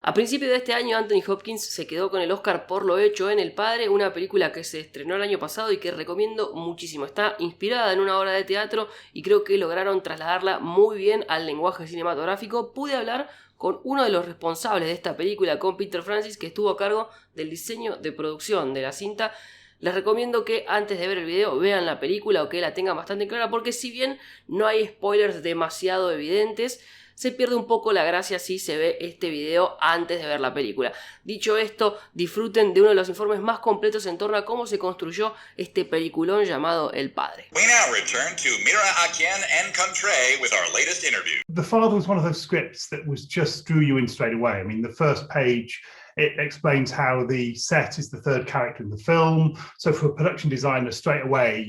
A principios de este año, Anthony Hopkins se quedó con el Oscar por Lo hecho en El Padre, una película que se estrenó el año pasado y que recomiendo muchísimo. Está inspirada en una obra de teatro y creo que lograron trasladarla muy bien al lenguaje cinematográfico. Pude hablar con uno de los responsables de esta película, con Peter Francis, que estuvo a cargo del diseño de producción de la cinta. Les recomiendo que antes de ver el video vean la película o que la tengan bastante clara, porque si bien no hay spoilers demasiado evidentes, se pierde un poco la gracia si se ve este video antes de ver la película. Dicho esto, disfruten de uno de los informes más completos en torno a cómo se construyó este peliculón llamado El Padre. We now return to Mira Akian and Contré with our latest interview. The Father was one of those scripts that was just drew you in straight away. I mean, the first page, it explains how the set is the third character in the film. So for a production designer, straight away,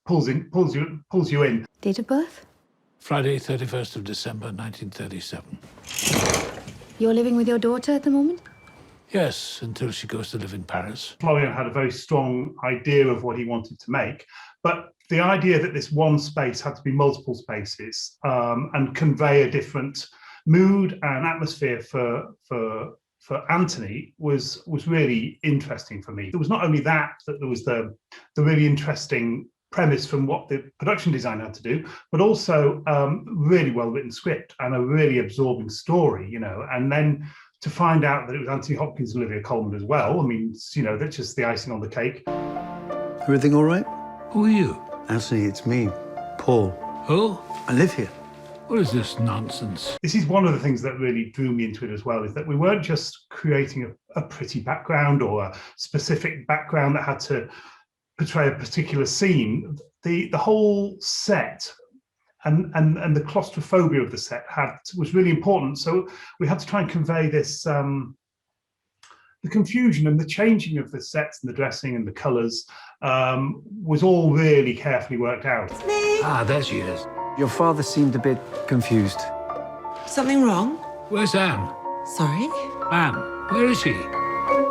pulls you in. Date of birth? Friday, 31st of December, 1937. You're living with your daughter at the moment? Yes, until she goes to live in Paris. Florian had a very strong idea of what he wanted to make, but the idea that this one space had to be multiple spaces and convey a different mood and atmosphere for Anthony was really interesting for me. There was not only that there was the really interesting premise from what the production designer had to do, but also really well written script and a really absorbing story, and then to find out that it was Anthony Hopkins and Olivia Colman as well. I mean, that's just the icing on the cake. Everything all right? Who are you? Anthony, it's me, Paul. Who? I live here. What is this nonsense? This is one of the things that really drew me into it as well, is that we weren't just creating a pretty background or a specific background that had to portray a particular scene. The whole set and the claustrophobia of the set was really important. So we had to try and convey this the confusion and the changing of the sets and the dressing and the colours was all really carefully worked out. Ah, there she is. Your father seemed a bit confused. Something wrong? Where's Anne? Sorry? Anne, where is she?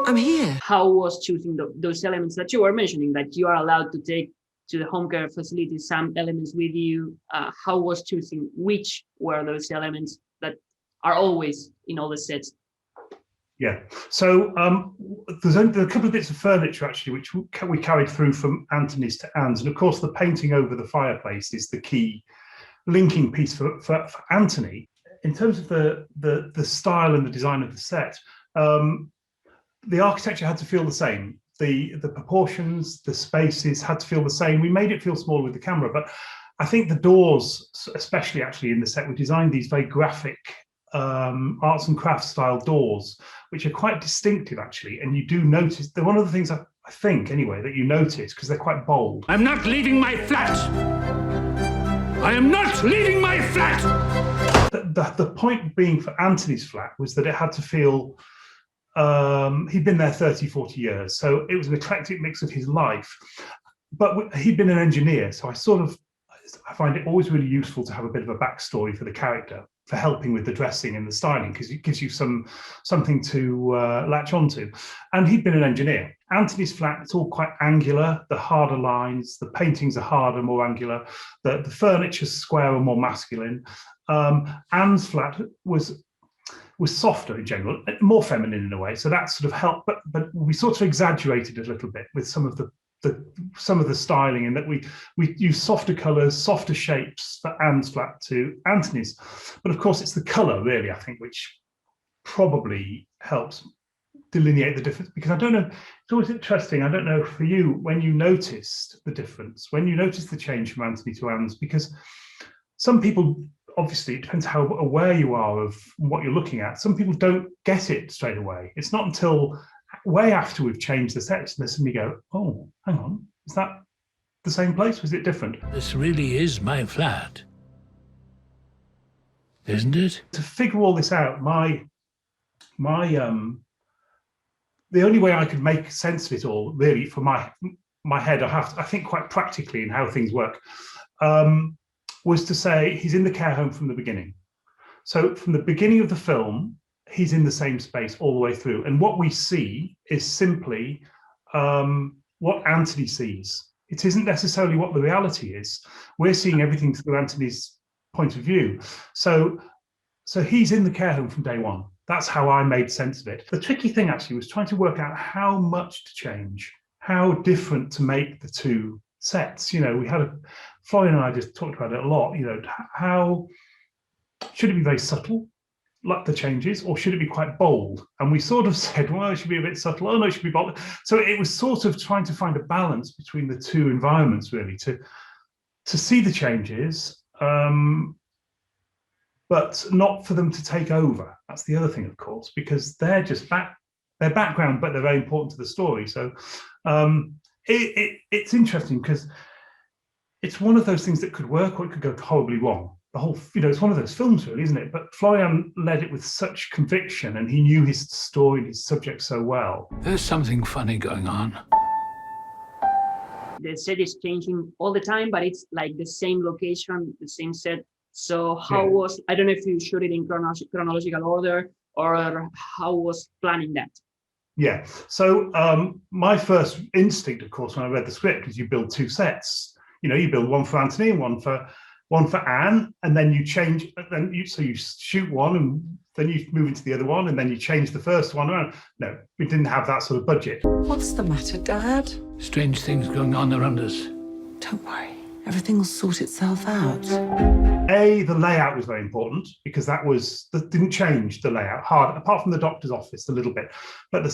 I'm here. How was choosing those elements that you were mentioning, that you are allowed to take to the home care facility some elements with you? How was choosing which were those elements that are always in all the sets? Yeah, so there's a couple of bits of furniture actually which we carried through from Anthony's to Anne's, and of course the painting over the fireplace is the key linking piece for Anthony. In terms of the style and the design of the set, the architecture had to feel the same. The proportions, the spaces had to feel the same. We made it feel smaller with the camera, but I think the doors, especially actually in the set, we designed these very graphic arts and crafts style doors, which are quite distinctive actually. And you do notice, they're one of the things I think anyway, that you notice because they're quite bold. I'm not leaving my flat! I am not leaving my flat! The point being for Anthony's flat was that it had to feel, he'd been there 30, 40 years. So it was an eclectic mix of his life, but he'd been an engineer. So I find it always really useful to have a bit of a backstory for the character, for helping with the dressing and the styling, because it gives you something to latch onto. And he'd been an engineer. Anthony's flat, it's all quite angular, the harder lines, the paintings are harder, more angular, the furniture's square and more masculine. Anne's flat was softer in general, more feminine in a way, so that sort of helped, but we sort of exaggerated a little bit with some of the styling, in that we use softer colours, softer shapes for Anne's flat to Anthony's. But of course, it's the colour really, I think, which probably helps delineate the difference, because I don't know, it's always interesting, I don't know for you, when you noticed the difference, when you noticed the change from Anthony to Anne's, because some people, obviously, it depends how aware you are of what you're looking at. Some people don't get it straight away. It's not until way after we've changed the sets and they suddenly go, oh, hang on, is that the same place? Was it different? This really is my flat, isn't it? To figure all this out, the only way I could make sense of it all, really, for my head, I think quite practically in how things work, was to say he's in the care home from the beginning. So from the beginning of the film, he's in the same space all the way through. And what we see is simply what Anthony sees. It isn't necessarily what the reality is. We're seeing everything through Anthony's point of view. So he's in the care home from day one. That's how I made sense of it. The tricky thing actually was trying to work out how much to change, how different to make the two sets. We had Florian and I just talked about it a lot. How should it be very subtle, like the changes, or should it be quite bold? And we sort of said, well, it should be a bit subtle. Oh no, it should be bold. So it was sort of trying to find a balance between the two environments, really, to see the changes, but not for them to take over. That's the other thing, of course, because they're just their background, but they're very important to the story. So it's interesting because it's one of those things that could work or it could go horribly wrong. The whole, it's one of those films, really, isn't it? But Florian led it with such conviction, and he knew his story and his subject so well. There's something funny going on. The set is changing all the time, but it's like the same location, the same set. So how was, I don't know if you shot it in chronological order, or how was planning that? Yeah, so my first instinct, of course, when I read the script, is you build two sets. You build one for Anthony and one for Anne, and then you change. So you shoot one, and then you move into the other one, and then you change the first one around. No, we didn't have that sort of budget. What's the matter, Dad? Strange things going on around us. Don't worry. Everything will sort itself out. The layout was very important because that didn't change the layout hard, apart from the doctor's office a little bit, but the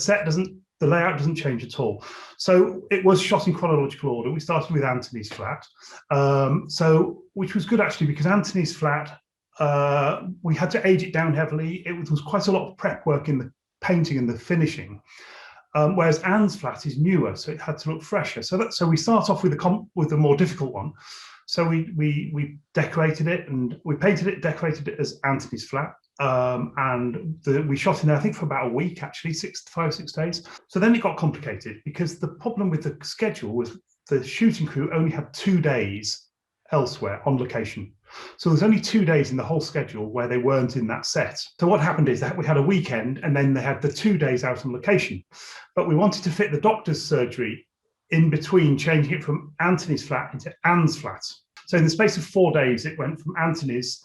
layout doesn't change at all. So it was shot in chronological order. We started with Anthony's flat, which was good actually, because Anthony's flat, we had to age it down heavily. It was quite a lot of prep work in the painting and the finishing. Whereas Anne's flat is newer, so it had to look fresher. So we start off with the more difficult one. So we decorated it, and we painted it, decorated it as Anthony's flat, and we shot in there, I think, for about a week, actually, 5 or 6 days. So then it got complicated because the problem with the schedule was the shooting crew only had 2 days elsewhere on location. So there's only 2 days in the whole schedule where they weren't in that set. So what happened is that we had a weekend, and then they had the 2 days out on location. But we wanted to fit the doctor's surgery in between, changing it from Anthony's flat into Anne's flat. So in the space of 4 days, it went from Anthony's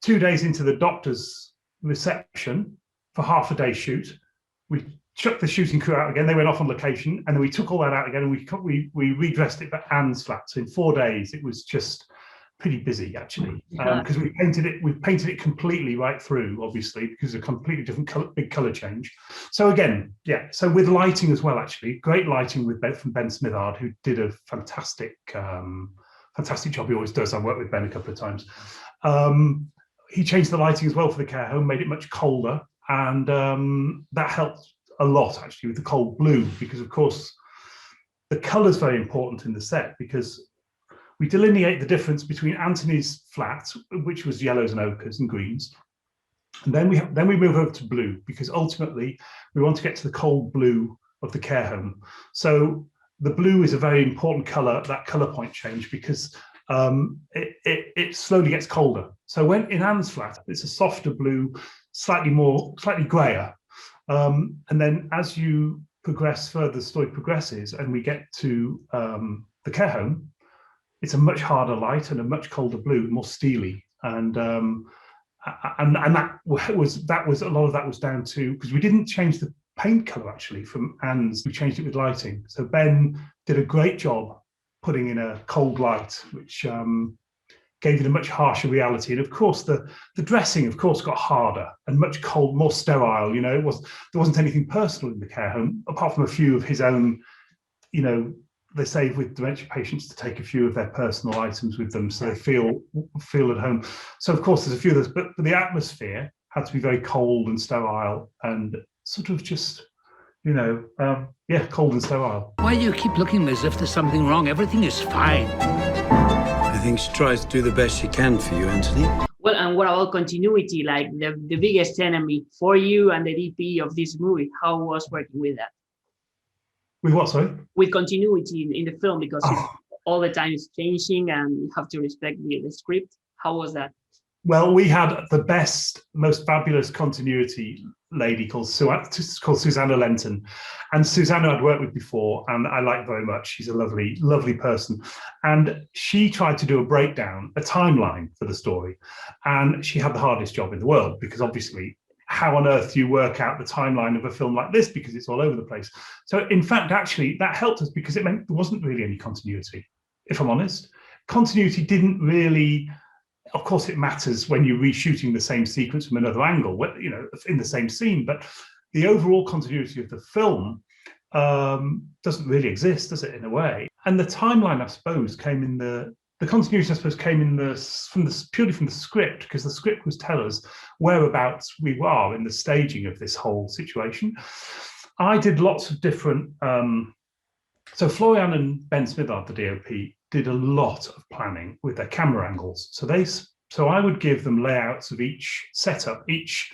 2 days into the doctor's reception for half a day shoot. We chucked the shooting crew out again. They went off on location, and then we took all that out again, and we redressed it for Anne's flat. So in 4 days, it was just pretty busy, actually, because we painted it completely right through, obviously, because of a completely different big color change. So again, so with lighting as well, actually, great lighting from Ben Smithard, who did a fantastic job. He always does. I've worked with Ben a couple of times. He changed the lighting as well for the care home, made it much colder, and that helped a lot, actually, with the cold blue, because of course the color is very important in the set, because we delineate the difference between Anthony's flat, which was yellows and ochres and greens, and then we move over to blue, because ultimately we want to get to the cold blue of the care home. So the blue is a very important color, that color point change, because it slowly gets colder. So when in Anne's flat, it's a softer blue, slightly grayer, and then as you progress further, the story progresses, and we get to the care home. It's a much harder light and a much colder blue, more steely, and that was a lot of that was down to, because we didn't change the paint color actually from Anne's, we changed it with lighting. So Ben did a great job putting in a cold light, which gave it a much harsher reality. And of course, the dressing, of course, got harder and much cold, more sterile. There wasn't anything personal in the care home, apart from a few of his own, they say with dementia patients to take a few of their personal items with them so they feel at home. So of course there's a few of those, but the atmosphere had to be very cold and sterile and sort of just, cold and sterile. Why do you keep looking as if there's something wrong? Everything is fine. I think she tries to do the best she can for you, Anthony. Well, and what about continuity? Like the biggest enemy for you and the DP of this movie, how was working with that? With what, sorry? With continuity in the film, because all the time it's changing and you have to respect the script. How was that? Well, we had the best, most fabulous continuity lady called Susanna Lenton. And Susanna I'd worked with before and I like very much. She's a lovely, lovely person. And she tried to do a breakdown, a timeline for the story. And she had the hardest job in the world because obviously how on earth do you work out the timeline of a film like this, because it's all over the place. So in fact, actually, that helped us because it meant there wasn't really any continuity, if I'm honest. Continuity didn't really, of course it matters when you're reshooting the same sequence from another angle, you know, in the same scene, but the overall continuity of the film doesn't really exist, does it, in a way? And the timeline, I suppose, came in the continuity, I suppose, came in purely from the script, because the script was tell us whereabouts we are in the staging of this whole situation. I did lots of different. So Florian and Ben Smithard, the DOP, did a lot of planning with their camera angles. So I would give them layouts of each setup, each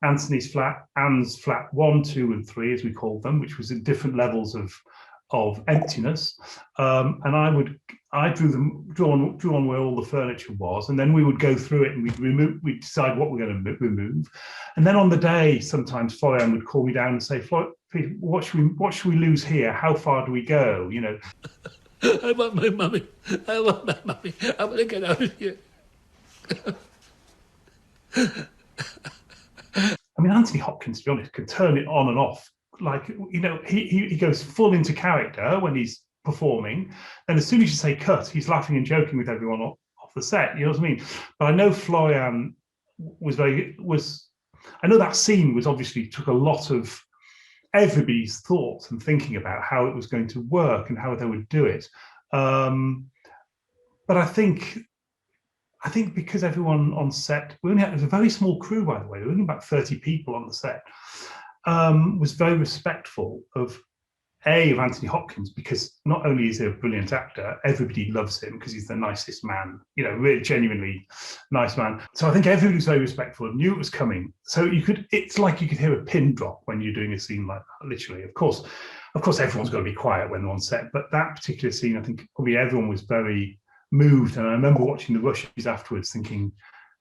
Anthony's flat, Anne's flat 1, 2, and 3, as we called them, which was in different levels of emptiness, and I drew on where all the furniture was, and then we would go through it and we'd decide what we're going to remove, and then on the day sometimes Florian would call me down and say, Peter, what should we lose here? How far do we go? You know, I want my mummy. I want my mummy. I want to get out of here. I mean, Anthony Hopkins, to be honest, can turn it on and off. Like, you know, he goes full into character when he's performing. And as soon as you say cut, he's laughing and joking with everyone off the set. You know what I mean? But I know Florian I know that scene was obviously took a lot of everybody's thoughts and thinking about how it was going to work and how they would do it. But I think because everyone on set, it was a very small crew, by the way, there were only about 30 people on the set, was very respectful of Anthony Hopkins, because not only is he a brilliant actor, everybody loves him because he's the nicest man, you know, really genuinely nice man. So I think everybody was very respectful and knew it was coming. So it's like you could hear a pin drop when you're doing a scene like that, literally. Of course, everyone's got to be quiet when they're on set, but that particular scene, I think probably everyone was very moved. And I remember watching the rushes afterwards thinking,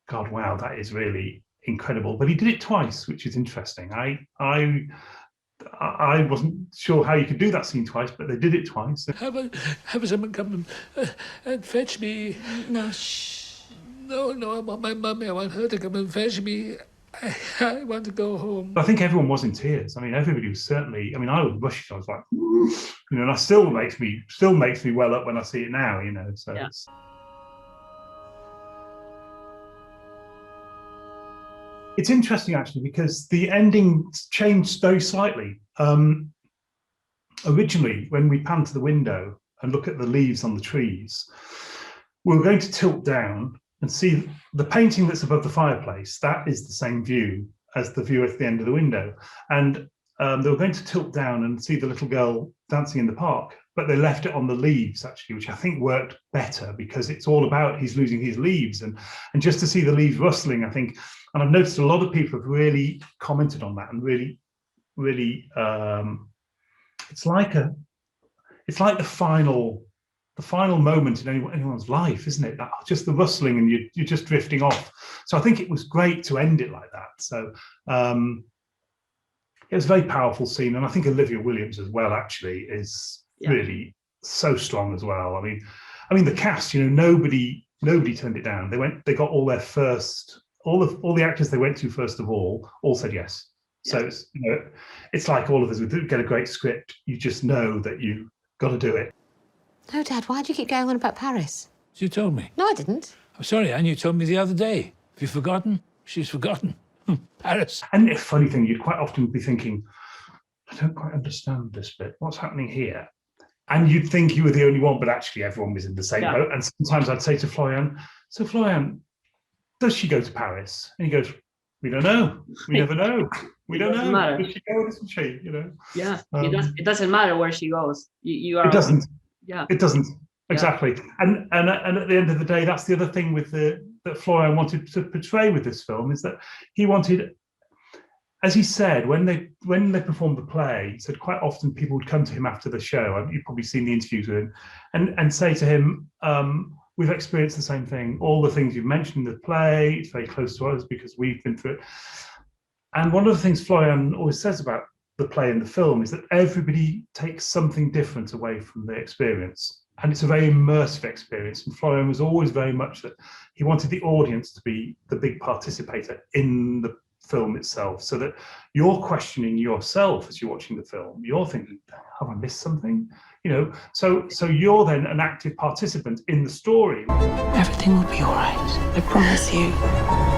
God, wow, that is really incredible. But he did it twice, which is interesting. I wasn't sure how you could do that scene twice, but they did it twice. Have someone come and fetch me. No, shh. No, I want my mummy. I want her to come and fetch me. I want to go home. I think everyone was in tears. I mean, everybody was certainly. I mean, I was rushing. I was like, you know, and that still makes me well up when I see it now. You know, so. Yeah. It's interesting, actually, because the ending changed very slightly. Originally, when we pan to the window and look at the leaves on the trees, we were going to tilt down and see the painting that's above the fireplace. That is the same view as the view at the end of the window. And they were going to tilt down and see the little girl dancing in the park, but they left it on the leaves, actually, which I think worked better because it's all about he's losing his leaves. And just to see the leaves rustling, I think, and I've noticed a lot of people have really commented on that and really, it's like the final moment in anyone's life, isn't it? That, just the rustling and you're just drifting off. So I think it was great to end it like that. So it was a very powerful scene, and I think Olivia Williams as well actually is really so strong as well. I mean the cast, you know, nobody turned it down. They got all their first. All the actors they went to first of all said yes. So it's, you know, it's like all of us, we get a great script. You just know that you got to do it. No, Dad, why do you keep going on about Paris? You told me. No, I didn't. I'm sorry, Anne, you told me the other day. Have you forgotten? She's forgotten. Paris. And a funny thing, you'd quite often be thinking, I don't quite understand this bit. What's happening here? And you'd think you were the only one, but actually everyone was in the same boat. And sometimes I'd say to Florian, so Florian, does she go to Paris? And he goes, we don't know. We never know. We don't know. Matter. Does she go or doesn't she? You know? Yeah, it doesn't matter where she goes. You are. It doesn't. Yeah. It doesn't. Exactly. And at the end of the day, that's the other thing with that Florian wanted to portray with this film, is that he wanted, as he said, when they performed the play, he said quite often people would come to him after the show, you've probably seen the interviews with him, and say to him, we've experienced the same thing. All the things you've mentioned in the play, it's very close to us because we've been through it. And one of the things Florian always says about the play and the film is that everybody takes something different away from the experience. And it's a very immersive experience. And Florian was always very much that he wanted the audience to be the big participator in the film itself, so that you're questioning yourself as you're watching the film. You're thinking, have I missed something? You know, so you're then an active participant in the story. Everything will be all right. I promise you.